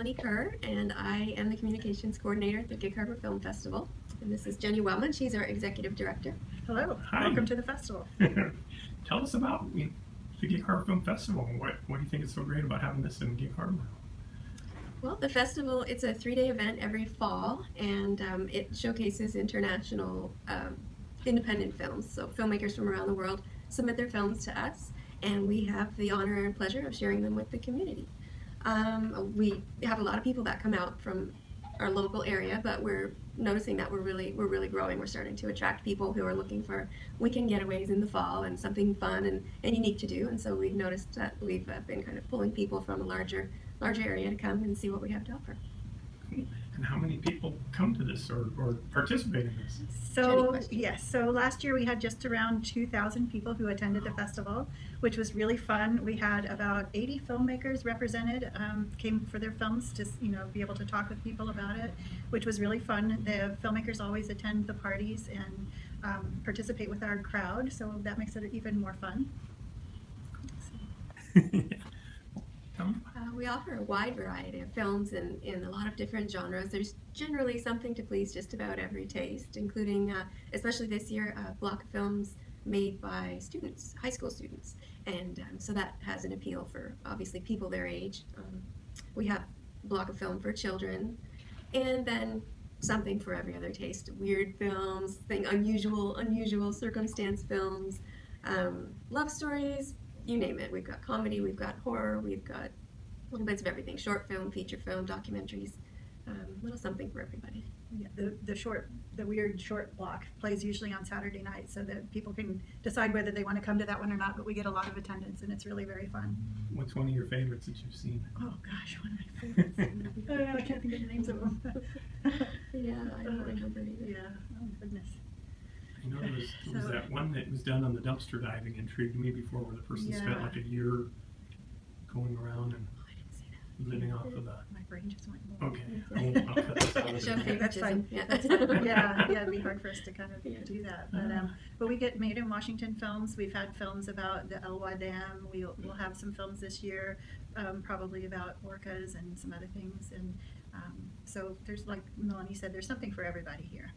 Melanie Kerr, and I am the communications coordinator at the Gig Harbor Film Festival. And this is Jenny Wellman. She's our executive director. Hello. Hi. Welcome to the festival. Tell us about the Gig Harbor Film Festival. What do you think is so great about having this in Gig Harbor? Well, the festival, it's a 3-day event every fall, and it showcases international independent films. So filmmakers from around the world submit their films to us, and we have the honor and pleasure of sharing them with the community. We have a lot of people that come out from our local area, but we're noticing that we're really growing. We're starting to attract people who are looking for weekend getaways in the fall and something fun and unique to do. And so we've noticed that we've been kind of pulling people from a larger area to come and see what we have to offer. And how many people come to this or participate in this? So yes, so last year we had just around 2,000 people who attended the festival, which was really fun. We had about 80 filmmakers represented, came for their films to be able to talk with people about it, which was really fun. The filmmakers always attend the parties and participate with our crowd, so that makes it even more fun. We offer a wide variety of films in a lot of different genres. There's generally something to please just about every taste, including, especially this year, a block of films made by students, high school students. And so that has an appeal for, obviously, people their age. We have a block of film for children, and then something for every other taste. Weird films, unusual circumstance films, love stories, you name it. We've got comedy, we've got horror, we've got little bits of everything, short film, feature film, documentaries, little something for everybody. Yeah, the weird short block plays usually on Saturday night so that people can decide whether they want to come to that one or not, but we get a lot of attendance and it's really very fun. What's one of your favorites that you've seen? Oh gosh, one of my favorites. I don't know, I can't think of the names of them. Yeah, I don't remember either. Yeah, oh goodness. I know there was that one that was done on the dumpster diving intrigued me before, where the person spent like a year going around and living off of the... My brain just went. Okay. I'll cut this out of Show there. That's fine. Yeah. It'd be hard for us to kind of do that. But we get Made in Washington films. We've had films about the Elwha Dam. We'll have some films this year, probably about orcas and some other things. And so there's, like Melanie said, there's something for everybody here.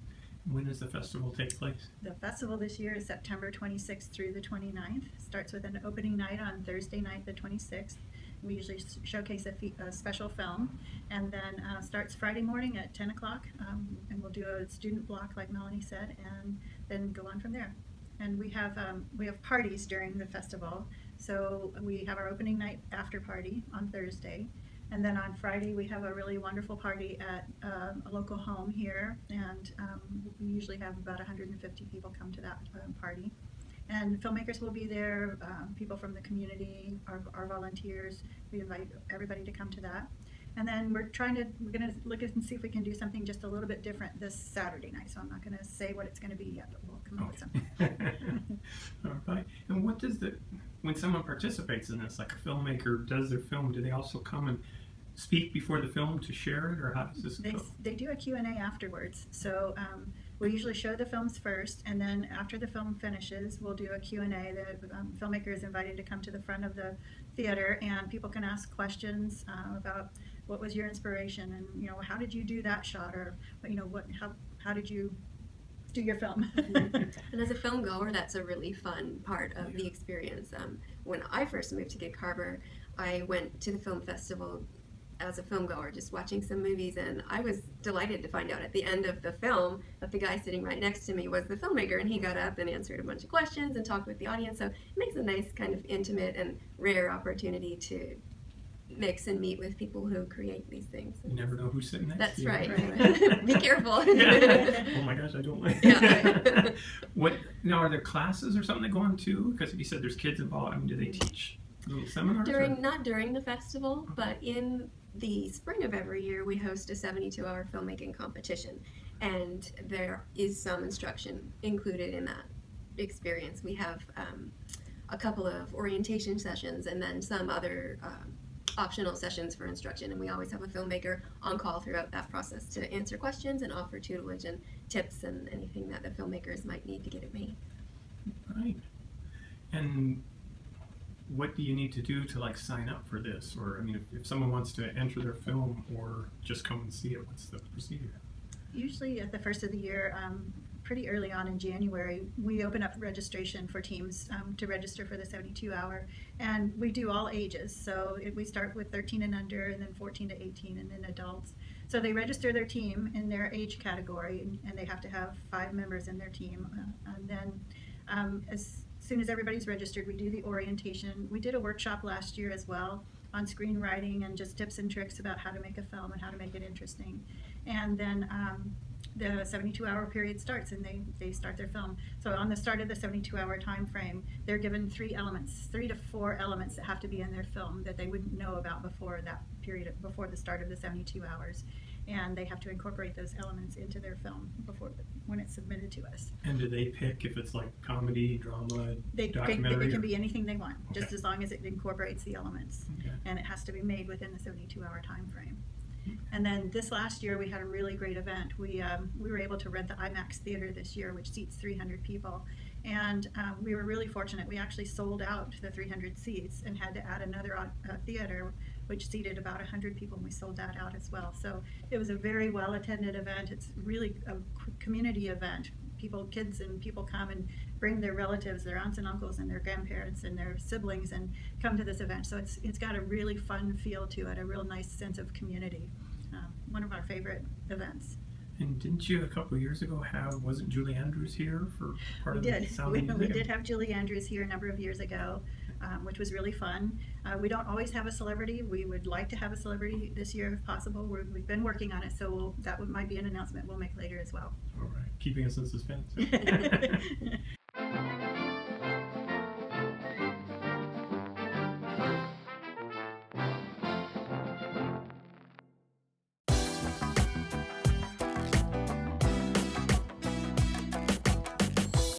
When does the festival take place? The festival this year is September 26th through the 29th. Starts with an opening night on Thursday night, the 26th. We usually showcase a special film, and then starts Friday morning at 10 o'clock, and we'll do a student block like Melanie said, and then go on from there. And we have parties during the festival. So we have our opening night after party on Thursday, and then on Friday we have a really wonderful party at a local home here, and we usually have about 150 people come to that party. And filmmakers will be there, people from the community, our volunteers. We invite everybody to come to that. And then we're gonna look at and see if we can do something just a little bit different this Saturday night. So I'm not gonna say what it's gonna be yet, but we'll come up with something. All right. And what does when someone participates in this, like a filmmaker does their film, do they also come and speak before the film to share it, or how does this go? They do a Q&A afterwards. So we usually show the films first, and then after the film finishes, we'll do a Q&A. The filmmaker is invited to come to the front of the theater, and people can ask questions about what was your inspiration, and how did you do that shot, or how did you do your film? And as a film goer, that's a really fun part of the experience. When I first moved to Gig Harbor, I went to the film festival as a film goer, just watching some movies, and I was delighted to find out at the end of the film that the guy sitting right next to me was the filmmaker, and he got up and answered a bunch of questions and talked with the audience. So it makes a nice kind of intimate and rare opportunity to mix and meet with people who create these things. You never know who's sitting next to you. That's right. Be careful. Yeah. Oh my gosh, I don't like Yeah. Now, are there classes or something that go on too? Because you said there's kids involved. I mean, do they teach little seminars? Not during the festival, but in the spring of every year we host a 72-hour filmmaking competition, and there is some instruction included in that experience. We have a couple of orientation sessions and then some other optional sessions for instruction, and we always have a filmmaker on call throughout that process to answer questions and offer tutelage and tips and anything that the filmmakers might need to get it made. Right. And what do you need to do to like sign up for this? Or I mean, if someone wants to enter their film or just come and see it, what's the procedure? Usually at the first of the year, pretty early on in January, we open up registration for teams to register for the 72-hour, and we do all ages. So we start with 13 and under, and then 14 to 18, and then adults. So they register their team in their age category, and they have to have 5 members in their team. And then as soon as everybody's registered, we do the orientation. We did a workshop last year as well on screenwriting and just tips and tricks about how to make a film and how to make it interesting. And then the 72-hour period starts, and they start their film. So on the start of the 72-hour time frame, they're given 3 to 4 elements that have to be in their film that they wouldn't know about before that period, before the start of the 72 hours. And they have to incorporate those elements into their film when it's submitted to us. And do they pick if it's like comedy, drama, It documentary? can be anything they want, just Okay. as long as it incorporates the elements. Okay. And it has to be made within the 72-hour time frame. And then this last year, we had a really great event. We were able to rent the IMAX theater this year, which seats 300 people. And we were really fortunate. We actually sold out the 300 seats and had to add another theater, which seated about 100 people, and we sold that out as well. So it was a very well-attended event. It's really a community event. Kids and people come and bring their relatives, their aunts and uncles and their grandparents and their siblings, and come to this event. So it's got a really fun feel to it, a real nice sense of community. One of our favorite events. And didn't you a couple of years ago wasn't Julie Andrews here for part We of did. the Sound We of Music? did have Julie Andrews here a number of years ago, which was really fun. We don't always have a celebrity. We would like to have a celebrity this year if possible. We've been working on it, so might be an announcement we'll make later as well. All right, keeping us in suspense.